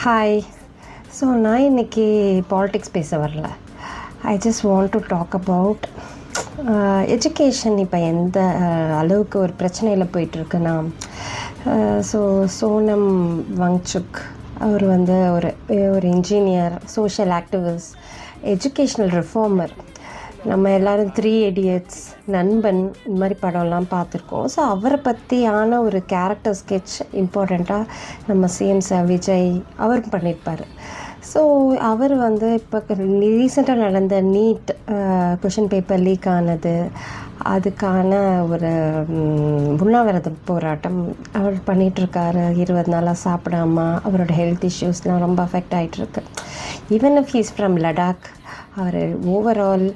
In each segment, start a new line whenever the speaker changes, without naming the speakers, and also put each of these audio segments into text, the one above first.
Hi. So நான் இன்றைக்கி politics பேச வரல. I just want to talk about education இப்போ எந்த அளவுக்கு ஒரு பிரச்சனையில் போயிட்டுருக்குன்னா, ஸோ சோனம் வாங்சுக் அவர் வந்து ஒரு engineer, social activist, educational reformer. நம்ம எல்லோரும் 3 Idiots, நண்பன் இந்த மாதிரி படம்லாம் பார்த்துருக்கோம். ஸோ அவரை பற்றியான ஒரு கேரக்டர் ஸ்கெட்ச் இம்பார்ட்டண்ட்டாக நம்ம சிஎம் சார் விஜய் அவர் பண்ணியிருப்பார். ஸோ அவர் வந்து இப்போ ரீசெண்டாக நடந்த நீட் கொஷின் பேப்பர் லீக் ஆனது, அதுக்கான ஒரு உண்ணாவிரத போராட்டம் அவர் பண்ணிகிட்ருக்காரு. 20 நாளாக சாப்பிடாமல் அவரோட ஹெல்த் இஷ்யூஸ்லாம் ரொம்ப அஃபெக்ட் ஆகிட்டுருக்கு. Even if he's from Ladakh, அவர் ஓவரால்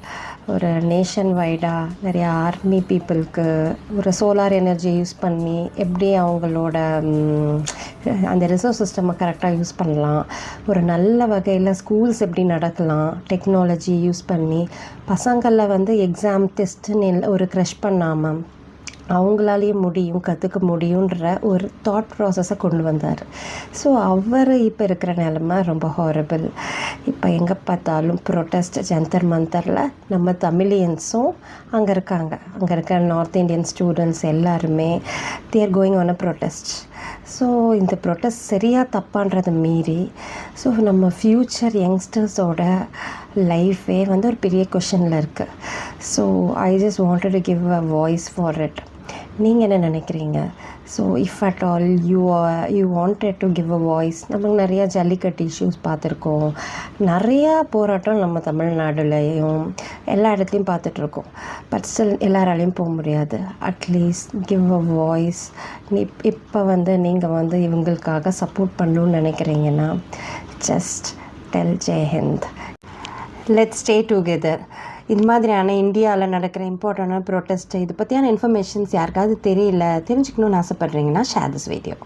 ஒரு நேஷன் வைடாக நிறையா ஆர்மி பீப்புளுக்கு ஒரு சோலார் எனர்ஜி யூஸ் பண்ணி எப்படி அவங்களோட அந்த ரிசோர்ஸ் சிஸ்டமை கரெக்டாக யூஸ் பண்ணலாம், ஒரு நல்ல வகையில் ஸ்கூல்ஸ் எப்படி நடக்கலாம், டெக்னாலஜி யூஸ் பண்ணி பசங்களில் வந்து எக்ஸாம் டெஸ்ட்டுன்னு ஒரு க்ரஷ் பண்ணாமல் அவங்களாலேயே முடியும், கற்றுக்க முடியுன்ற ஒரு தாட் ப்ராசஸை கொண்டு வந்தார். ஸோ அவர் இப்போ இருக்கிற நிலமை ரொம்ப ஹாரபிள். இப்போ எங்கே பார்த்தாலும் ப்ரொட்டஸ்ட், ஜந்தர் மந்தரில் நம்ம தமிழியன்ஸும் அங்கே இருக்காங்க. அங்கே இருக்க நார்த் இந்தியன் ஸ்டூடெண்ட்ஸ் எல்லாருமே they're going on a protest. So இந்த ப்ரொட்டஸ்ட் சரியாக தப்பான்றதை மீறி ஸோ நம்ம ஃப்யூச்சர் யங்ஸ்டர்ஸோட லைஃபே வந்து ஒரு பெரிய கொஷனில் இருக்குது. So I just wanted to give a voice for it. நீங்கள் என்ன நினைக்கிறீங்க? So if at all you wanted to give a voice. நமக்கு நிறையா ஜல்லிக்கட்டு இஷ்யூஸ் பார்த்துருக்கோம், நிறையா போராட்டம் நம்ம தமிழ்நாடுலையும் எல்லா இடத்துலையும் பார்த்துட்ருக்கோம். பட் ஸ்டில் எல்லாராலையும் போக முடியாது. At least give a voice. இப்போ வந்து நீங்கள் வந்து இவங்களுக்காக சப்போர்ட் பண்ணணுன்னு நினைக்கிறீங்கன்னா just tell Jai Hind, let's stay together. இது மாதிரியான இந்தியாவில் நடக்கிற இம்பார்ட்டண்டான ப்ரொட்டஸ்ட்டு இது பற்றியான இன்ஃபர்மேஷன்ஸ் யாருக்காவது தெரிஞ்சுக்கணுன்னு ஆசைப்பட்றீங்கன்னா ஷேர் திஸ் வீடியோ.